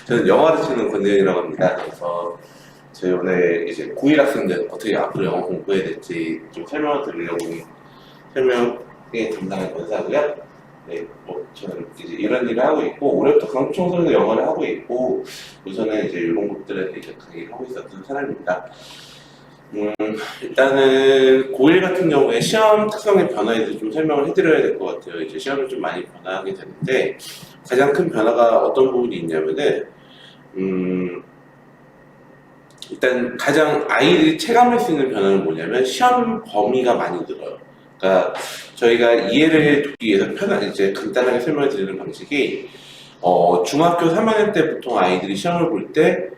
저는 영화를 치는 권대현이라고 합니다. 그래서 저희 오늘 이제 고1 학생들 어떻게 앞으로 영어 공부해야 될지 좀 설명을 드리려고 설명에 담당한 권사고요. 네, 뭐 저는 이제 이런 일을 하고 있고 올해부터 강북청소년도 영어를 하고 있고 우선은 이제 이런 것들을 이제 강의를 하고 있었던 사람입니다. 일단은 고1 같은 경우에 시험 특성의 변화에 대해서 좀 설명을 해드려야 될 것 같아요. 이제 시험을 좀 많이 변화하게 되는데 가장 큰 변화가 어떤 부분이 있냐면은 일단 가장 아이들이 체감할 수 있는 변화는 뭐냐면 시험 범위가 많이 늘어요. 그러니까 저희가 이해를 돕기 위해서 이제 간단하게 설명을 드리는 방식이 중학교 3학년 때 보통 아이들이 시험을 볼 때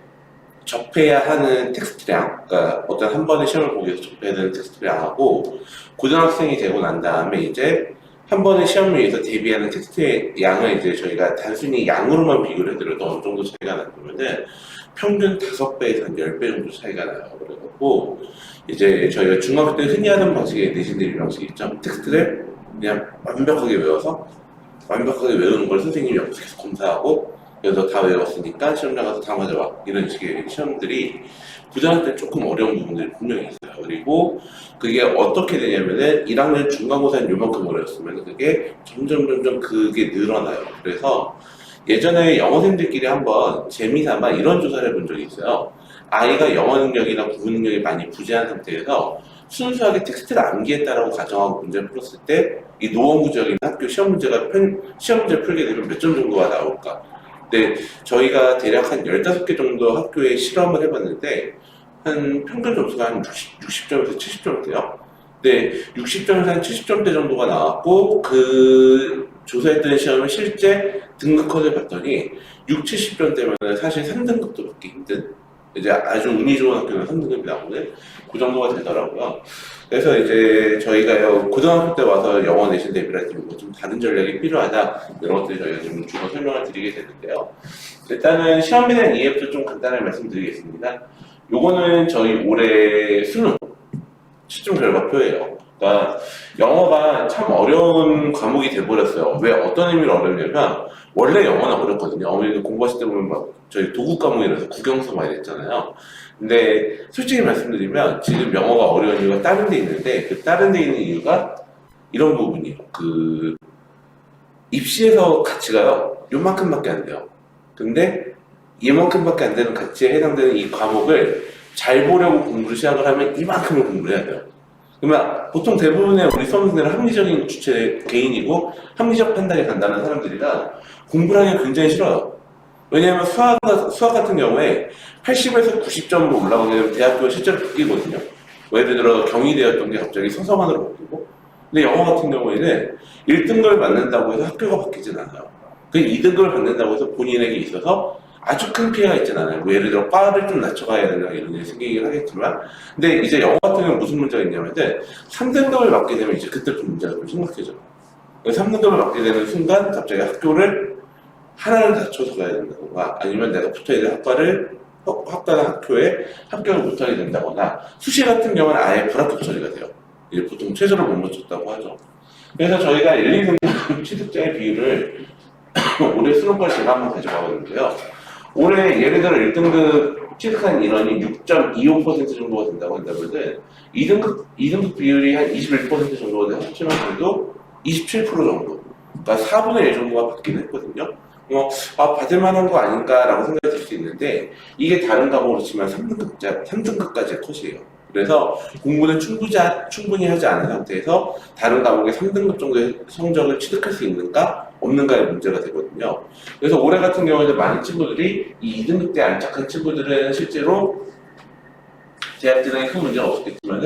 접해야 하는 텍스트량, 그러니까 어떤 한 번의 시험을 보기 위해서 접해야 되는 텍스트량하고 고등학생이 되고 난 다음에 이제 한 번의 시험을 위해서 대비하는 텍스트의 양을 이제 저희가 단순히 양으로만 비교를 해드려도 어느 정도 차이가 나면은 평균 5배에서 한 10배 정도 차이가 나요. 그래갖고 이제 저희가 중학교 때 흔히 하는 방식의 내신 대비 방식이 있죠. 텍스트를 그냥 완벽하게 외워서 완벽하게 외우는 걸 선생님이 옆에서 계속 검사하고 그래서 다 외웠으니까 시험 나가서 다 맞아봐 이런 식의 시험들이 고등학교 때 조금 어려운 부분들이 분명히 있어요. 그리고 그게 어떻게 되냐면은 1학년 중간고사는 요만큼 어려웠으면 그게 점점 그게 늘어나요. 그래서 예전에 영어생들끼리 한번 재미삼아 이런 조사를 해본 적이 있어요. 아이가 영어 능력이나 국어 능력이 많이 부재한 상태에서 순수하게 텍스트를 암기했다라고 가정하고 문제를 풀었을 때 이 노원구 지역이나 학교 시험 문제를 풀게 되면 몇 점 정도가 나올까? 근데 저희가 대략 한 15개 정도 학교에 실험을 해봤는데 한 평균 점수가 한 60점에서 70점 돼요. 근데 60점에서 한 70점대 정도가 나왔고 그 조사했던 시험을 실제 등급컷을 봤더니 6, 70점 되면 사실 3등급도 받기 힘든 이제 아주 운이 좋은 학교는 3등급이 나오는 그 정도가 되더라고요. 그래서 이제 저희가 고등학교 때 와서 영어 내신 대비라든지 좀 다른 전략이 필요하다 이런 것들 저희가 좀 주로 설명을 드리게 되는데요. 일단은 시험에 대한 이해부터 좀 간단하게 말씀드리겠습니다. 요거는 저희 올해 수능 시중 결과표예요. 그러니까 영어가 참 어려운 과목이 돼버렸어요. 왜 어떤 의미로 어렵냐면 원래 영어는 어렵거든요. 어머니도 공부하실 때 보면 막 저희 도구 과목이라서 국영수 많이 냈잖아요. 근데 솔직히 말씀드리면 지금 영어가 어려운 이유가 다른 데 있는데 그 다른 데 있는 이유가 이런 부분이에요. 그 입시에서 가치가요 요만큼밖에 안 돼요. 근데 이만큼밖에 안 되는 가치에 해당되는 이 과목을 잘 보려고 공부를 시작을 하면 이만큼을 공부를 해야 돼요. 그러면 보통 대부분의 우리 수험생들은 합리적인 주체 개인이고 합리적 판단이 간다는 사람들이라 공부를 하기가 굉장히 싫어요. 왜냐하면 수학 같은 경우에 80에서 90점으로 올라가게 되면 대학교가 실제로 바뀌거든요. 예를 들어 경희대였던 게 갑자기 서서관으로 바뀌고 근데 영어 같은 경우에는 1등급을 받는다고 해서 학교가 바뀌진 않아요. 그 2등급을 받는다고 해서 본인에게 있어서 아주 큰 피해가 있진 않아요. 뭐 예를 들어 과를 좀 낮춰가야 된다 이런 일이 생기긴 하겠지만 근데 이제 영어 같은 경우는 무슨 문제가 있냐면 3등급을 받게 되면 이제 그때 좀 문제가 좀 심각해져요. 3등급을 받게 되는 순간 갑자기 학교를 하나를 낮춰서 가야 된다거나 아니면 내가 붙어야 될 학과나 학교에 합격을 못하게 된다거나 수시 같은 경우는 아예 불합격 처리가 돼요. 이제 보통 최저를 못 맞췄다고 하죠. 그래서 저희가 1, 2등급 취득자의 비율을 올해 수능까지 제가 한번 가져가봤는데요. 올해 예를 들어 1등급 취득한 인원이 6.25% 정도가 된다고 한다면 2등급 비율이 한 21% 정도가 되면 그래도 27% 정도 그러니까 4분의 1 정도가 받긴 했거든요. 받을 만한 거 아닌가라고 생각이 들 수 있는데 이게 다른 과목으로 치면 3등급까지의 컷이에요. 그래서 공부는 충분히 하지 않은 상태에서 다른 과목의 3등급 정도의 성적을 취득할 수 있는가 없는가의 문제가 되거든요. 그래서 올해 같은 경우에는 많은 친구들이 이 2등급대에 안착한 친구들은 실제로 대학 진학에 큰 문제가 없었겠지만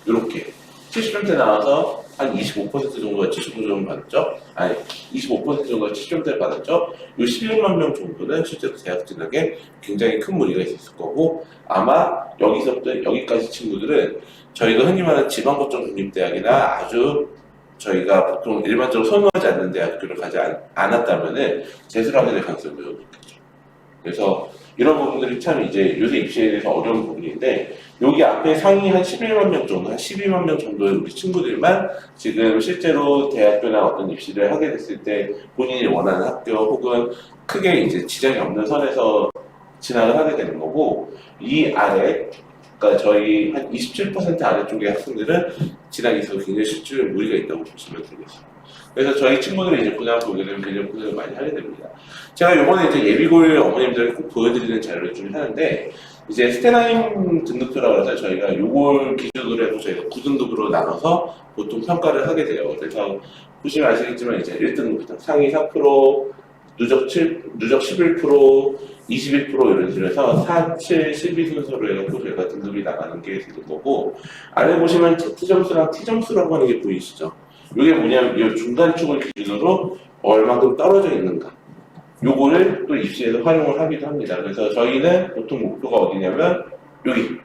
이렇게 70점대 나와서 한 25% 정도가 75점을 받았죠. 아니 25% 정도가 70점대를 받았죠. 이 11만 명 정도는 실제로 대학 진학에 굉장히 큰 무리가 있었을 거고 아마 여기서부터 여기까지 친구들은 저희가 흔히 말하는 지방고점 국립대학이나 아주 저희가 보통 일반적으로 선호하지 않는 대학교를 가지 않았다면 재수를 하게 될 가능성이 매우 높겠죠. 그래서 이런 부분들이 참 이제 요새 입시에 대해서 어려운 부분인데, 여기 앞에 상위 한 11만 명 정도, 한 12만 명 정도의 우리 친구들만 지금 실제로 대학교나 어떤 입시를 하게 됐을 때 본인이 원하는 학교 혹은 크게 이제 지장이 없는 선에서 진학을 하게 되는 거고, 이 아래, 그러니까 저희 한 27% 아래쪽의 학생들은 진학에 있어서 굉장히 실질에 무리가 있다고 보시면 되겠습니다. 그래서 저희 친구들이 이제 고등학교 오게 되면 굉장히 고생을 많이 하게 됩니다. 제가 이번에 이제 예비고일 어머님들 꼭 보여드리는 자료를 좀 하는데, 이제 스테나임 등급표라고 해서 저희가 요걸 기준으로 해서 저희가 9등급으로 나눠서 보통 평가를 하게 돼요. 그래서 보시면 아시겠지만 이제 1등급부터 상위 4%, 누적 11%, 21% 이런 식으로 해서 4, 7, 12 순서로 해갖고 저희가 등급이 나가는 게 되는 거고, 아래 보시면 Z점수랑 T점수라고 하는 게 보이시죠? 이게 뭐냐면 이 중간축을 기준으로 얼마큼 떨어져 있는가, 요거를 또 입시에서 활용을 하기도 합니다. 그래서 저희는 보통 목표가 어디냐면 여기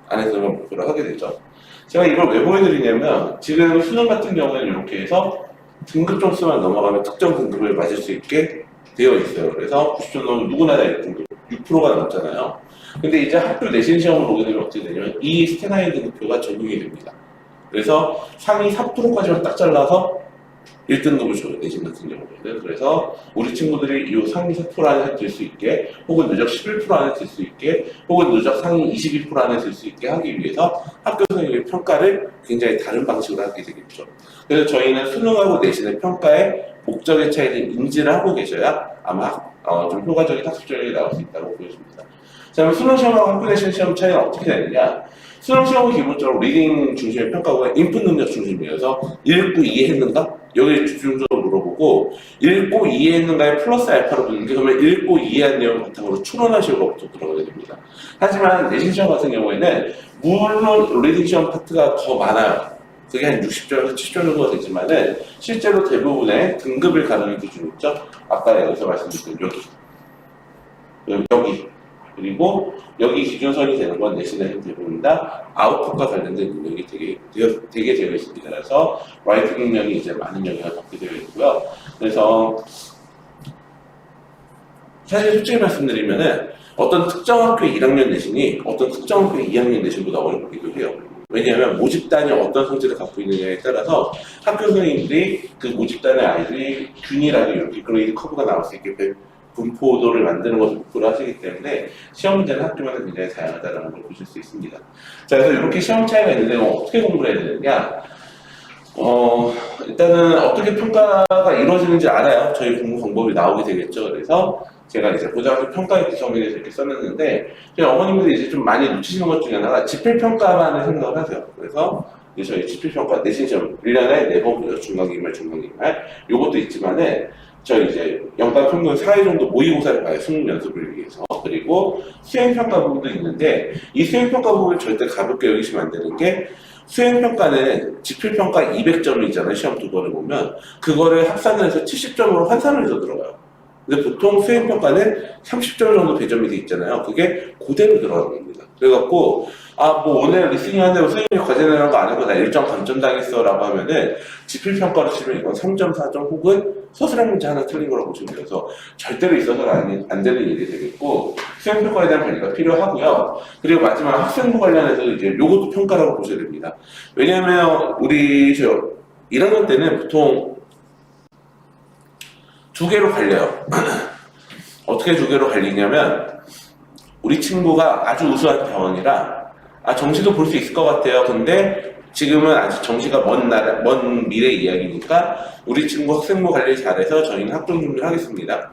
안에서만 목표를 하게 되죠. 제가 이걸 왜 보여드리냐면, 지금 수능 같은 경우는 이렇게 해서 등급 점수만 넘어가면 특정 등급을 맞을 수 있게 되어 있어요. 그래서 90점 넘으면 누구나 다 1등급, 6%가 넘잖아요. 근데 이제 학교 내신 시험을 보게 되면 어떻게 되냐면 이 스테나인 등급표가 적용이 됩니다. 그래서 상위 4%까지만 딱 잘라서 1등급을 줘요, 내신 같은 경우는. 그래서 우리 친구들이 이 상위 4% 안에 들 수 있게, 혹은 누적 11% 안에 들 수 있게, 혹은 누적 상위 22% 안에 들 수 있게 하기 위해서 학교 선생님의 평가를 굉장히 다른 방식으로 하게 되겠죠. 그래서 저희는 수능하고 내신의 평가의 목적의 차이를 인지를 하고 계셔야 아마 좀 효과적인 학습 전략이 나올 수 있다고 보여집니다. 자, 그럼 수능 시험하고 학교 내신 시험 차이는 어떻게 되느냐? 수능 시험은 기본적으로 리딩 중심의 평가가 인풋 능력 중심이어서 읽고 이해했는가? 여기를 집중적으로 물어보고, 읽고 이해했는가에 플러스 알파로 붙는 게, 그러면 읽고 이해한 내용 바탕으로 추론하시고부터 들어가게 됩니다. 하지만 내신 시험 같은 경우에는 물론 리딩 시험 파트가 더 많아요. 그게 한 60점에서 70점 정도가 되지만은 실제로 대부분의 등급을 가르는 기준이 있죠. 아까 여기서 말씀드렸던 여기 그리고 여기 기준선이 되는 건 내신의 대부분 다 아웃풋과 관련된 능력이 되게 되어 있습니다. 그래서 라이팅 능력이 이제 많은 영향을 받게 되어 있고요. 그래서 사실 솔직히 말씀드리면은 어떤 특정 학교의 1학년 내신이 어떤 특정 학교의 2학년 내신보다 어렵기도 해요. 왜냐하면 모집단이 어떤 성질을 갖고 있느냐에 따라서 학교 선생님들이 그 모집단의 아이들이 균일하게 이렇게 그레이드 커브가 나올 수 있게 분포도를 만드는 것을 목표로 하시기 때문에 시험 문제는 학교마다 굉장히 다양하다는 걸 보실 수 있습니다. 자, 그래서 이렇게 시험 차이가 있는데 어떻게 공부를 해야 되느냐? 일단은 어떻게 평가가 이루어지는지 알아요. 저희 공부 방법이 나오게 되겠죠. 그래서 제가 이제 고등학교 평가의 구성에 대해서 이렇게 썼는데, 저희 어머님들이 이제 좀 많이 놓치시는 것 중에 하나가 집필평가만을 생각을 하세요. 그래서 이제 저희 집필평가 내신 시험 1년에 4번 보죠. 중간기말, 중간기말. 요것도 있지만은 저희 이제 연간 평균 4회 정도 모의고사를 봐요. 수능 연습을 위해서. 그리고 수행평가 부분도 있는데, 이 수행평가 부분을 절대 가볍게 여기시면 안 되는 게, 수행평가는 집필평가 200점이 있잖아요. 시험 두 번을 보면. 그거를 합산을 해서 70점으로 환산을 해서 들어가요. 근데 보통 수행평가는 30점 정도 배점이 돼 있잖아요. 그게 그대로 들어가는 겁니다. 그래갖고, 뭐 오늘 리스닝 하는데 선생님이 과제 내는 거 안 하고 나 1점 감점 당했어 라고 하면은 집필평가로 치면 이건 3.4점 혹은 서술형 문제 하나 틀린 거라고 보시면 돼요. 그래서 절대로 있어서는 안 되는 일이 되겠고, 수행평가에 대한 관리가 필요하고요. 그리고 마지막 학생부 관련해서 이제 요것도 평가라고 보셔야 됩니다. 왜냐하면 우리 1학년 때는 보통 두 개로 갈려요. 어떻게 두 개로 갈리냐면, 우리 친구가 아주 우수한 병원이라 정시도 볼 수 있을 것 같아요. 근데 지금은 아직 정시가 먼 미래 이야기니까 우리 친구 학생부 관리 잘해서 저희는 학종 준비를 하겠습니다.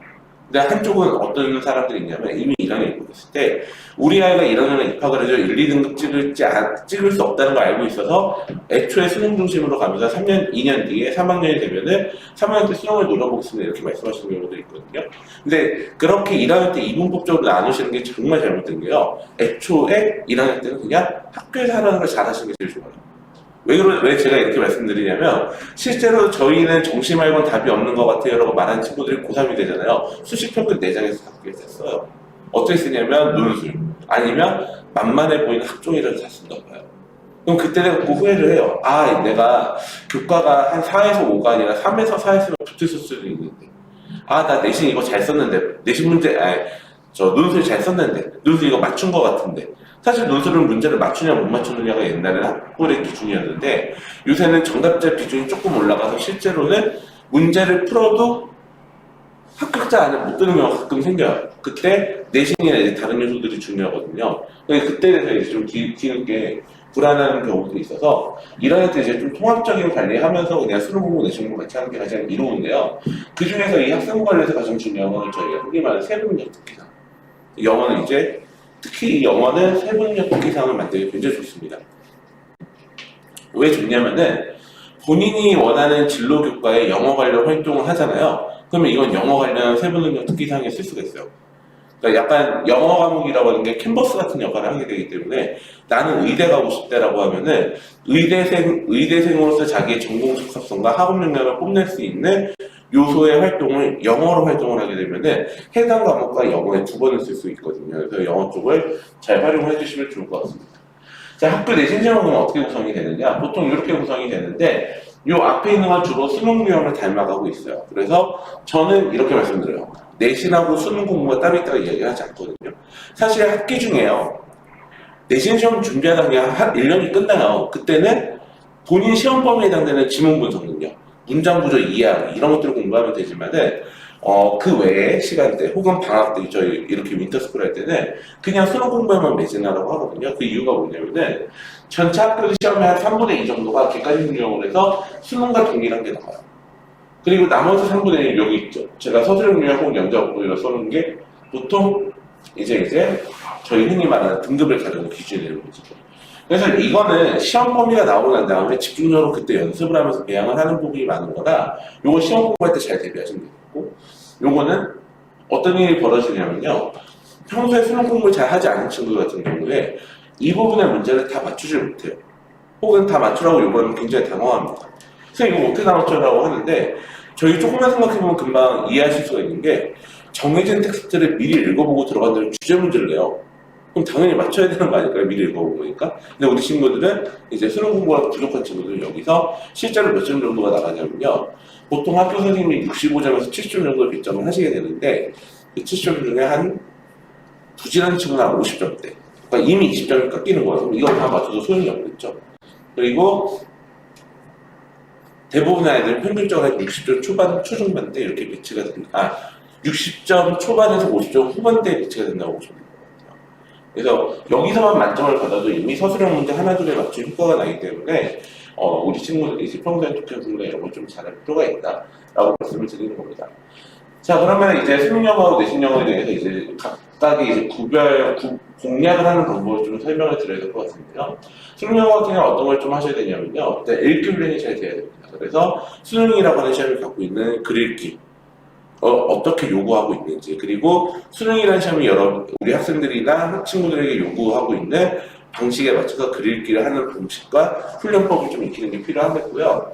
근데 한쪽은 어떤 사람들이 있냐면 이미 1학년에 입학했을 때 우리 아이가 1학년에 입학을 해서 1, 2등급 찍을 수 없다는 걸 알고 있어서 애초에 수능 중심으로 가면서 2년 뒤에 3학년이 되면은 3학년 때 수능을 노려보겠습니다. 이렇게 말씀하시는 경우도 있거든요. 근데 그렇게 1학년 때 이분법적으로 나누시는 게 정말 잘못된 게요. 애초에 1학년 때는 그냥 학교에서 하라는 걸 잘하시는 게 제일 좋아요. 왜 제가 이렇게 말씀드리냐면, 실제로 저희는 정시 말고는 답이 없는 것 같아요 라고 말하는 친구들이 고3이 되잖아요. 수시평균 4장에서 답게 됐어요. 어떻게 쓰냐면 논술 아니면 만만해 보이는 학종이라도 다 쓴다 봐요. 그럼 그때 내가 그 후회를 해요. 내가 교과가 한 4에서 5가 아니라 3에서 4 했으면 붙었을 수도 있는데, 나 내신 이거 잘 썼는데 내신 문제 저 논술 잘 썼는데, 논술 이거 맞춘 것 같은데. 사실 논술은 문제를 맞추냐 못 맞추느냐가 옛날에는 학벌의 기준이었는데, 요새는 정답자 비중이 조금 올라가서 실제로는 문제를 풀어도 합격자 안에 못 드는 경우가 가끔 생겨요. 그때 내신이나 이제 다른 요소들이 중요하거든요. 그때 대해서 이제 좀 뒤늦게 불안한 경우들이 있어서 이런 애들 이제 좀 통합적인 관리하면서 그냥 수능 공부 내신 공부 같이 하는 게 가장 이로운데요. 그 중에서 이 학생 관리에서 가장 중요한 건 저희가 흔히 말하는 세분력 특기상. 영어는 이제 특히 영어는 세분력 특기상을 만들기 굉장히 좋습니다. 왜 좋냐면은 본인이 원하는 진로 교과에 영어 관련 활동을 하잖아요. 그러면 이건 영어 관련 세분능력 특기상에 쓸 수가 있어요. 그러니까 약간 영어 과목이라고 하는 게 캔버스 같은 역할을 하게 되기 때문에 나는 의대 가고 싶다라고 하면은 의대생으로서 자기의 전공 적합성과 학업 역량을 뽐낼 수 있는 요소의 활동을 영어로 활동을 하게 되면은 해당 과목과 영어에 2번을 쓸 수 있거든요. 그래서 영어 쪽을 잘 활용해 주시면 좋을 것 같습니다. 자, 학교 내신 시험은 어떻게 구성이 되느냐? 보통 이렇게 구성이 되는데 이 앞에 있는 건 주로 수능 유형을 닮아가고 있어요. 그래서 저는 이렇게 말씀드려요. 내신하고 수능 공부가 따로 있다고 이야기를 하지 않거든요. 사실 학기 중에요. 내신 시험 준비하다 그냥 한 1년이 끝나요. 그때는 본인 시험 범위에 해당되는 지문 분석 능력, 문장 구조 이해하기 이런 것들을 공부하면 되지만은 그 외에 시간대 혹은 방학 때 저희 이렇게 윈터스쿨 할 때는 그냥 수능 공부에만 매진하라고 하거든요. 그 이유가 뭐냐면은 전체 학교 시험의 한 3분의 2 정도가 객관식 유형으로 해서 수능과 동일한 게 나와요. 그리고 나머지 3분의 1 여기 있죠. 제가 서술형 유형 혹은 영작으로 써놓은 게 보통 이제 저희 흔히 말하는 등급을 가지고 기준이 되는 거죠. 그래서 이거는 시험 범위가 나오고 난 다음에 집중적으로 그때 연습을 하면서 배양을 하는 부분이 많은 거라 요거 시험 공부할 때 잘 대비하시면 되겠고 요거는 어떤 일이 벌어지냐면요. 평소에 수능 공부를 잘 하지 않은 친구 같은 경우에 이 부분의 문제를 다 맞추질 못해요. 혹은 다 맞추라고 요구하면 굉장히 당황합니다. 선생님 이거 어떻게 다 맞추라고 하는데 저희 조금만 생각해보면 금방 이해하실 수가 있는 게 정해진 텍스트를 미리 읽어보고 들어간 다음에 주제 문제를 내요. 그럼 당연히 맞춰야 되는 거 아닐까요? 미리 읽어보니까. 근데 우리 친구들은 이제 수능 공부가 부족한 친구들은 여기서 실제로 몇 점 정도가 나가냐면요. 보통 학교 선생님이 65점에서 70점 정도 배점을 하시게 되는데 그 70점 중에 한 부진한 친구는 한 50점대. 그러니까 이미 20점이 깎이는 거예요. 그럼 이걸 다 맞춰도 소용이 없겠죠. 그리고 대부분의 아이들은 평균적으로 60점 초반, 초중반대 이렇게 배치가 됩니다. 60점 초반에서 50점 후반대에 배치가 된다고 보시면 됩니다. 그래서 여기서만 만점을 받아도 이미 서술형 문제 하나 둘에 맞춘 효과가 나기 때문에 우리 친구들이 이제 평소에 독해 공부나 이런 걸 좀 잘할 필요가 있다라고 말씀을 드리는 겁니다. 자, 그러면 이제 수능 영어하고 내신 영어에 대해서 이제 각각의 이제 공략을 하는 방법을 좀 설명을 드려야 될 것 같은데요. 수능 영어 같은 경우는 어떤 걸 좀 하셔야 되냐면요. 일단 읽기 훈련이 잘 돼야 됩니다. 그래서 수능이라고 하는 시험을 갖고 있는 글읽기 어떻게 요구하고 있는지, 그리고 수능이라는 시험이 우리 학생들이나 친구들에게 요구하고 있는 방식에 맞춰서 글 읽기를 하는 방식과 훈련법을 좀 익히는 게 필요하겠고요.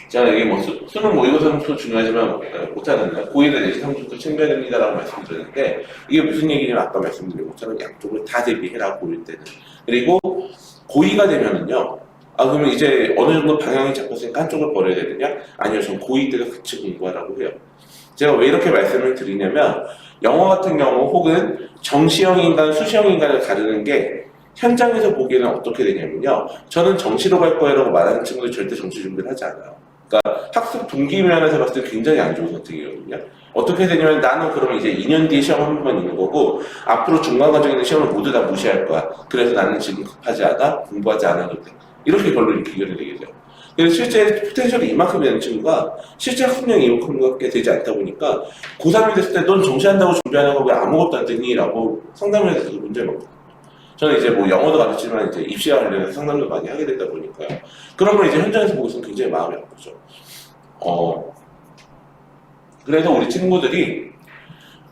제가 여기 뭐 수능 모의고사 점수 중요하지만 못하는 고1에 내신 성적도 챙겨야 됩니다라고 말씀드렸는데 이게 무슨 얘기냐면 아까 말씀드린 것처럼 양쪽을 다 대비해라 고1 때는. 그리고 고2가 되면은요. 그러면 이제 어느 정도 방향이 잡혔으니까 한쪽을 버려야 되느냐? 아니요, 전 고2 때도 같이 공부하라고 해요. 제가 왜 이렇게 말씀을 드리냐면 영어 같은 경우 혹은 정시형 인간, 수시형 인간을 가르는 게 현장에서 보기에는 어떻게 되냐면요. 저는 정시로 갈 거예요 라고 말하는 친구들 절대 정시 준비를 하지 않아요. 그러니까 학습 동기 면에서 봤을 때 굉장히 안 좋은 선택이거든요. 어떻게 되냐면 나는 그러면 이제 2년 뒤에 시험 한 번만 있는 거고 앞으로 중간 과정에 있는 시험을 모두 다 무시할 거야. 그래서 나는 지금 급하지 않아? 공부하지 않아도 돼. 이렇게 결론이 귀결이 되게 돼요. 그래서 실제 포텐셜이 이만큼 되는 친구가 실제 학습량이 이만큼밖에 되지 않다 보니까 고3이 됐을 때 넌 정시한다고 준비하는 거 왜 아무것도 안 되니? 라고 상담을 해서 문제를 먹거든요. 저는 이제 뭐 영어도 가르치지만 이제 입시와 관련해서 상담도 많이 하게 되다 보니까요. 그런 걸 이제 현장에서 보고 있으면 굉장히 마음이 아프죠. 그래서 우리 친구들이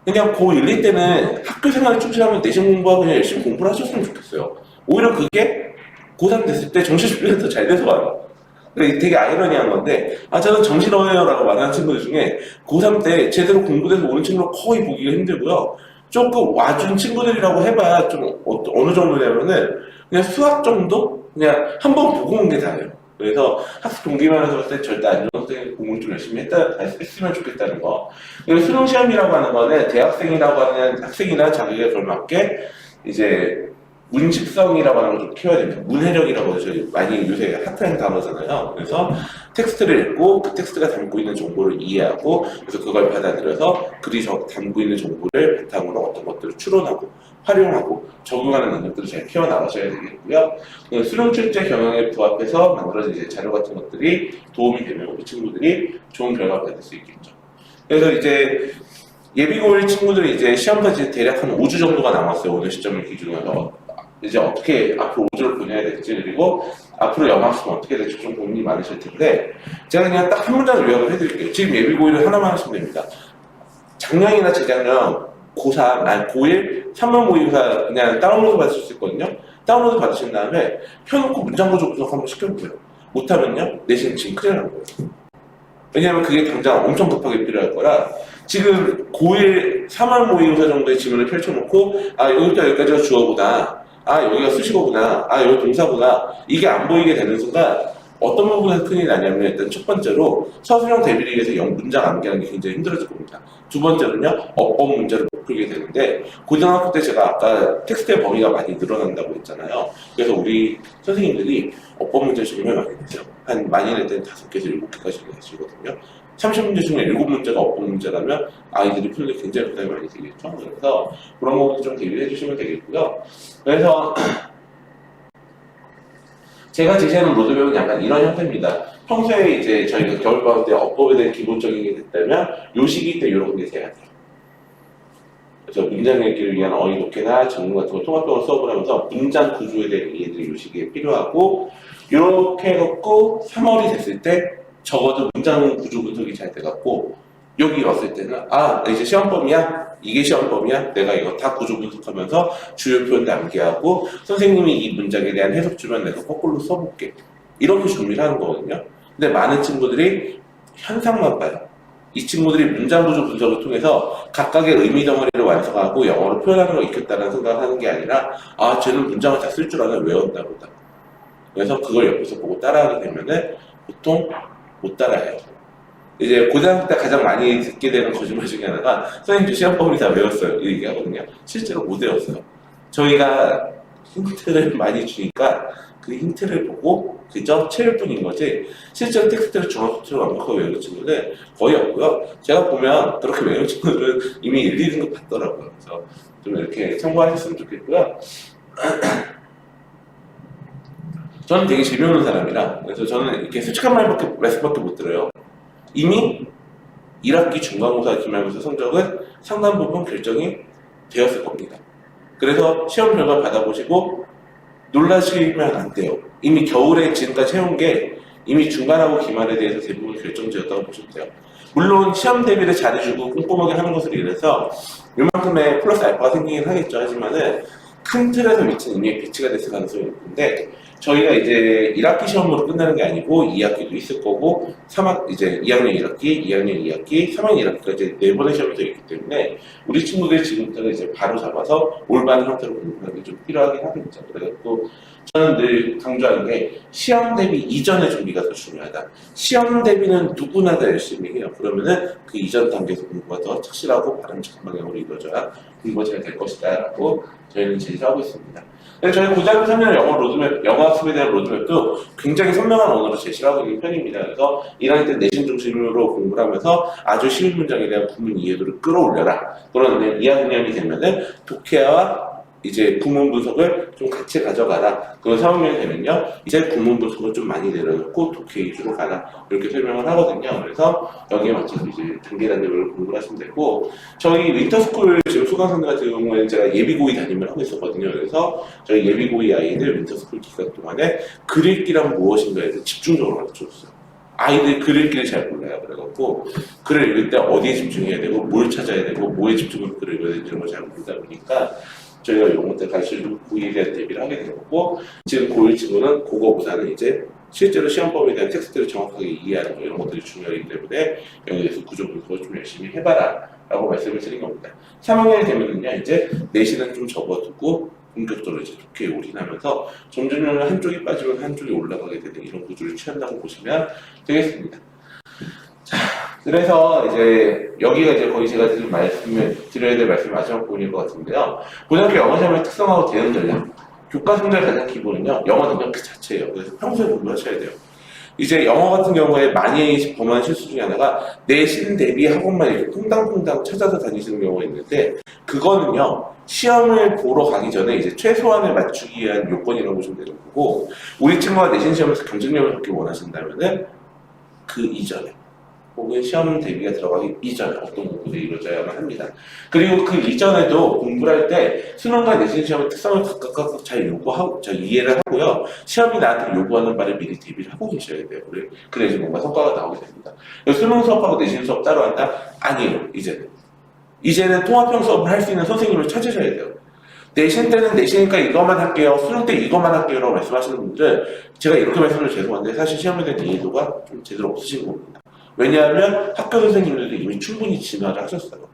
그냥 고1, 2 때는 학교 생활에 충실하면 내신 공부하고 그냥 열심히 공부를 하셨으면 좋겠어요. 오히려 그게 고3 됐을 때 정시 준비가 더 잘 돼서 와요. 되게 아이러니한 건데, 저는 정신어예요 라고 말하는 친구들 중에 고3 때 제대로 공부돼서 오는 친구를 거의 보기가 힘들고요. 조금 와준 친구들이라고 해봐야 좀 어느 정도냐면은 그냥 수학 정도? 그냥 한번 보고 온 게 다예요. 그래서 학습 동기만에서 봤을 때 절대 안 좋은 학생이 공부를 좀 열심히 했으면 좋겠다는 거. 그리고 수능 시험이라고 하는 거는 대학생이라고 하는 학생이나 자기에 걸맞게 이제 문집성이라고 하는 걸 좀 키워야 됩니다. 문해력이라고 저희 많이 요새 핫한 단어잖아요. 그래서 텍스트를 읽고 그 텍스트가 담고 있는 정보를 이해하고 그래서 그걸 받아들여서 글이 담고 있는 정보를 바탕으로 어떤 것들을 추론하고 활용하고 적용하는 능력들을 잘 키워나가셔야 되겠고요. 수능 출제 경영에 부합해서 만들어진 이제 자료 같은 것들이 도움이 되면 우리 친구들이 좋은 결과를 받을 수 있겠죠. 그래서 이제 예비고일 친구들이 이제 시험까지 대략 한 5주 정도가 남았어요. 오늘 시점을 기준으로. 이제 어떻게 앞으로 5주를 보내야 될지 그리고 앞으로 영학습은 어떻게 될지 좀 고민이 많으실 텐데 제가 그냥 딱 한 문장을 요약을 해드릴게요. 지금 예비고일을 하나만 하시면 됩니다. 작년이나 재작년 고3, 고1, 3월 모의고사 그냥 다운로드 받으실 수 있거든요. 다운로드 받으신 다음에 펴놓고 문장구조 분석 한번 시켜보세요. 못하면요, 내신 지금 큰일 난 거예요. 왜냐하면 그게 당장 엄청 급하게 필요할 거라 지금 고1, 3월 모의고사 정도의 지문을 펼쳐놓고 여기부터 여기까지가 주어보다 여기가 수식어구나, 여기 동사구나 이게 안 보이게 되는 순간 어떤 부분에서 큰일이 나냐면 일단 첫 번째로 서술형 대비를 위해서 문장 암기하는 게 굉장히 힘들어질 겁니다. 두 번째로는요, 어법 문제를 못 풀게 되는데 고등학교 때 제가 아까 텍스트의 범위가 많이 늘어난다고 했잖아요. 그래서 우리 선생님들이 어법 문제 정말 많이 내세요. 한 많이 낼 때는 5개에서 7개까지 내시거든요. 30문제 중에 7문제가 어법 문제라면 아이들이 풀기 굉장히 부담이 많이 되겠죠. 그래서 그런 부분도 좀 대비해 주시면 되겠고요. 그래서 제가 제시하는 로드맵은 약간 이런 형태입니다. 평소에 이제 저희가 겨울방학 때 어법에 대한 기본적인 게 됐다면 요 시기 때 이런 게 돼야 돼요. 그래서 문장 읽기를 위한 어휘 독해나 전문 같은 걸 통합적으로 수업을 하면서 문장 구조에 대한 이해들이 요 시기에 필요하고 이렇게 해갖고 3월이 됐을 때 적어도 문장 구조 분석이 잘 돼갖고 여기 왔을 때는 이제 시험범위야? 이게 시험범위야? 내가 이거 다 구조 분석하면서 주요 표현 남기하고 선생님이 이 문장에 대한 해석 주면 내가 거꾸로 써볼게. 이렇게 준비를 하는 거거든요. 근데 많은 친구들이 현상만 봐요. 이 친구들이 문장 구조 분석을 통해서 각각의 의미 덩어리를 완성하고 영어로 표현하는 걸 익혔다는 생각을 하는 게 아니라 쟤는 문장을 다 쓸 줄 아나 외웠나 보다. 그래서 그걸 옆에서 보고 따라하게 되면은 보통 못 따라해요. 이제 고등학교 때 가장 많이 듣게 되는 거짓말 중에 하나가 선생님 시험범위 다 외웠어요 이 얘기하거든요. 실제로 못 외웠어요. 저희가 힌트를 많이 주니까 그 힌트를 보고 그저 채울 뿐인 거지 실제로 텍스트를 중학교처럼 완벽하게 외우는 친구는 거의 없고요. 제가 보면 그렇게 외우는 친구들은 이미 1, 2등급 받더라고요. 그래서 좀 이렇게 참고하셨으면 좋겠고요. 저는 되게 재미없는 사람이라 그래서 저는 이렇게 솔직한 말씀밖에 못 들어요. 이미 1학기 중간고사, 기말고사 성적은 상당 부분 결정이 되었을 겁니다. 그래서 시험 결과 받아보시고 놀라시면 안 돼요. 이미 겨울에 지금까지 해온 게 이미 중간하고 기말에 대해서 대부분 결정되었다고 보시면 돼요. 물론 시험 대비를 잘해주고 꼼꼼하게 하는 것을 위해서 이만큼의 플러스 알파가 생기긴 하겠죠. 하지만은 큰 틀에서 미친 이미 배치가 됐을 가능성이 높은데 저희가 이제 1학기 시험으로 끝나는 게 아니고 2학기도 있을 거고 2학년 1학기, 2학년 2학기, 3학년 1학기까지 4번의 시험이 되어 있기 때문에 우리 친구들이 지금부터 이제 바로 잡아서 올바른 형태로 공부하는 게 좀 필요하긴 하겠죠. 그래서 저는 늘 강조하는 게 시험 대비 이전의 준비가 더 중요하다. 시험 대비는 누구나 다 열심히 해요. 그러면은 그 이전 단계에서 공부가 더 착실하고 바람직한 방향으로 이루어져야 공부가 잘 될 것이다 라고 저희는 제시하고 있습니다. 저희 고등학교 3년 영어 학습에 대한 로드맵도 굉장히 선명한 언어로 제시를 하고 있는 편입니다. 그래서 1학년 때 내신 중심으로 공부를 하면서 아주 쉬운 문장에 대한 구문 이해도를 끌어올려라. 그런데 2학년이 되면은 독해와 이제 구문 분석을 좀 같이 가져가라. 그리고 3학년이 되면요, 이제 구문 분석을 좀 많이 내려놓고 독해 위주로 가라. 이렇게 설명을 하거든요. 그래서 여기에 맞춰서 이제 단계별로 공부를 하시면 되고, 저희 윈터스쿨 지금 수강생들 같은 경우에는 제가 예비고이 담임을 하고 있었거든요. 그래서 저희 예비고이 아이들 윈터스쿨 기간 동안에 글 읽기란 무엇인가에 대해서 집중적으로 가르쳐줬어요. 아이들 글 읽기를 잘 몰라요. 그래갖고 글을 읽을 때 어디에 집중해야 되고, 뭘 찾아야 되고, 뭐에 집중해서 글을 읽어야 되는지 이런 걸 잘 모르다 보니까 저희가 이런 것들 가르쳐주고 고의에 대한 대비를 하게 된 거고 지금 고1 친구는 그거보다는 이제 실제로 시험법에 대한 텍스트를 정확하게 이해하는 거 이런 것들이 중요하기 때문에 여기에 대해서 구조 분석을 좀 열심히 해봐라 라고 말씀을 드린 겁니다. 3학년이 되면은요 이제 내신은 좀 접어두고 본격적으로 이제 독해에 올인하면서 점점 한쪽이 빠지면 한쪽이 올라가게 되는 이런 구조를 취한다고 보시면 되겠습니다. 자, 그래서 이제 여기가 이제 거의 제가 드려야 될 말씀 마지막 부분일 것 같은데요. 고등학교 영어 시험의 특성하고 대응 전략. 교과서의 가장 기본은요, 영어 능력 그 자체예요. 그래서 평소에 공부하셔야 돼요. 이제 영어 같은 경우에 많이 범하는 실수 중에 하나가 내신 대비 학원만 이렇게 퐁당퐁당 찾아서 다니시는 경우가 있는데, 그거는요 시험을 보러 가기 전에 이제 최소한을 맞추기 위한 요건이라고 보시면 되는 거고, 우리 친구가 내신 시험에서 경쟁력을 갖기 원하신다면은 그 이전에 혹은 시험 대비가 들어가기 이전에 어떤 공부들이 이루어져야만 합니다. 그리고 그 이전에도 공부를 할 때 수능과 내신 시험의 특성을 각각 잘 요구하고, 잘 이해를 하고요. 시험이 나한테 요구하는 바를 미리 대비를 하고 계셔야 돼요. 그래야지 뭔가 성과가 나오게 됩니다. 수능 수업하고 내신 수업 따로 한다? 아니에요. 이제는 통합형 수업을 할 수 있는 선생님을 찾으셔야 돼요. 내신 때는 내시니까 이것만 할게요, 수능 때 이것만 할게요 라고 말씀하시는 분들은 제가 이렇게 말씀드려 죄송한데 사실 시험에 대한 이해도가 좀 제대로 없으신 겁니다. 왜냐하면 학교 선생님들도 이미 충분히 진화를 하셨어요.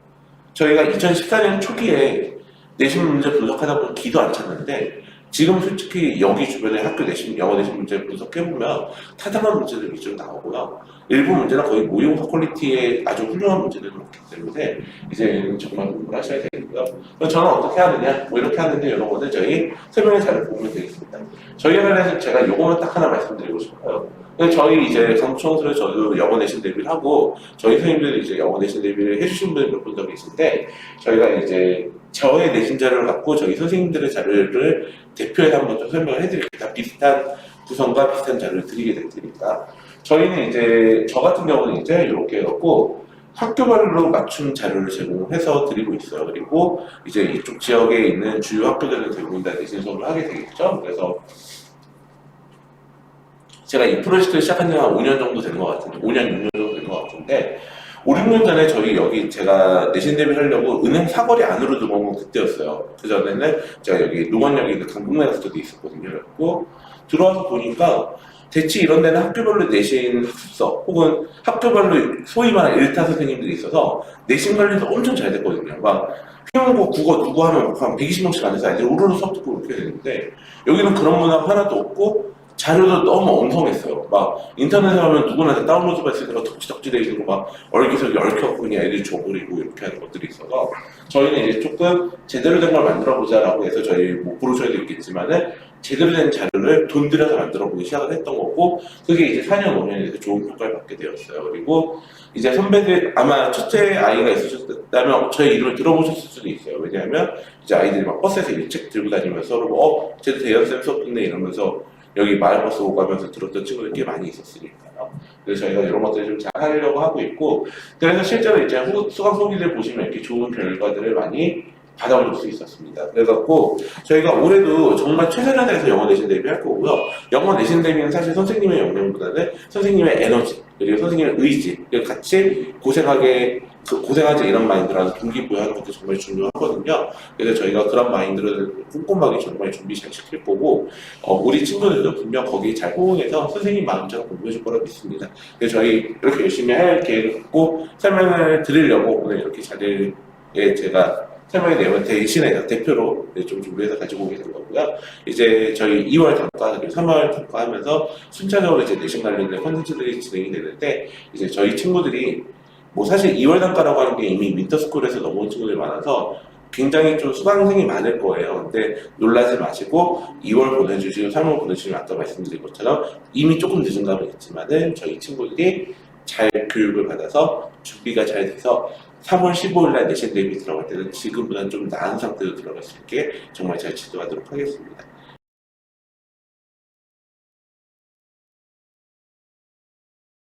저희가 2014년 초기에 내신 문제 분석하다 보면 기도 안 찼는데, 지금 솔직히 여기 주변에 학교 내신, 영어 내신 문제 분석해보면 타당한 문제들이 좀 나오고요. 일부 문제는 거의 모의고사 퀄리티의 아주 훌륭한 문제들이 많기 때문에 이제 정말 공부를 하셔야 되겠고요. 그럼 저는 어떻게 하느냐? 뭐 이렇게 하는데 이런 거는 저희 설명을 잘 보면 되겠습니다. 저희에 관해서 제가 요거만 딱 하나 말씀드리고 싶어요. 저희 이제 강북초등학교에 저도 영어 내신 대비를 하고, 저희 선생님들이 이제 영어 내신 대비를 해주신 분이 몇 분 더 계신데, 저희가 이제 저의 내신 자료를 갖고 저희 선생님들의 자료를 대표해서 한번 좀 설명을 해드릴게요. 비슷한 구성과 비슷한 자료를 드리게 될 테니까. 저희는 이제, 저 같은 경우는 이제 이렇게 해갖고 학교별로 맞춤 자료를 제공해서 드리고 있어요. 그리고 이제 이쪽 지역에 있는 주요 학교들은 대부분 다 내신 수업을 하게 되겠죠. 그래서 제가 이 프로젝트를 시작한 지가 한 5년 정도 된 것 같은데, 5년, 6년 정도 된 것 같은데, 5, 6년 전에 저희 여기 제가 내신 대비를 하려고 은행 사거리 안으로 들어온 건 그때였어요. 그전에는 제가 여기 농원역에 있는 강북내가서도 있었거든요. 그래서 들어와서 보니까 대체 이런 데는 학교별로 내신 학습서 혹은 학교별로 소위 말하는 일타 선생님들이 있어서 내신 관리도 엄청 잘 됐거든요. 막 휘용고 국어 누구 하면 한 120명씩 앉아서 애들이 우르르 수업 듣고 이렇게 되는데, 여기는 그런 문화가 하나도 없고 자료도 너무 엉성했어요. 막 인터넷에 하면 누구나 다 다운로드 받으니까 덕지덕지 돼 있는 거 막 얼기설기 얽혀갖고 그냥 애들이 줘버리고 이렇게 하는 것들이 있어서, 저희는 이제 조금 제대로 된 걸 만들어 보자라고 해서 저희 뭐 브로셔에도 있겠지만은 제대로 된 자료를 돈 들여서 만들어 보기 시작을 했던 거고, 그게 이제 4년 5년에 대해서 좋은 평가를 받게 되었어요. 그리고 이제 선배들, 아마 첫째 아이가 있으셨다면 저희 이름을 들어보셨을 수도 있어요. 왜냐하면 이제 아이들이 막 버스에서 일책 들고 다니면서 서로 쟤도 대현쌤 수업 듣네 이러면서 여기 마을버스 오고 가면서 들었던 친구들이 꽤 많이 있었으니까요. 그래서 저희가 이런 것들을 좀 잘 하려고 하고 있고, 그래서 실제로 이제 수강 후기들 보시면 이렇게 좋은 결과들을 많이 받아올 수 있었습니다. 그래갖고 저희가 올해도 정말 최선을 다해서 영어 내신 대비 할 거고요. 영어 내신 대비는 사실 선생님의 역량보다는 선생님의 에너지, 그리고 선생님의 의지, 그리고 같이 고생하지 이런 마인드라는 동기부여하는 것도 정말 중요하거든요. 그래서 저희가 그런 마인드를 꼼꼼하게 정말 준비 잘 시킬 거고, 우리 친구들도 분명 거기에 잘 호응해서 선생님 마음처럼 공부해 줄 거라고 믿습니다. 그래서 저희 이렇게 열심히 할 계획을 갖고 설명을 드리려고 오늘 이렇게 자리에 제가 설명의 내용을 대신해서 대표로 좀 준비해서 가지고 오게 된 거고요. 이제 저희 2월 단과 그리고 3월 단과 하면서 순차적으로 이제 내신 관련된 컨텐츠들이 진행이 되는데, 이제 저희 친구들이 뭐 사실 2월 단과라고 하는 게 이미 윈터스쿨에서 넘어온 친구들이 많아서 굉장히 좀 수강생이 많을 거예요. 근데 놀라지 마시고 2월 보내주시고 3월 보내주시면 아까 말씀드린 것처럼 이미 조금 늦은 감은 있지만은 저희 친구들이 잘 교육을 받아서 준비가 잘 돼서 3월 15일 날 내신 대비 들어갈 때는 지금보다는 좀 나은 상태로 들어갈 수 있게 정말 잘 지도하도록 하겠습니다.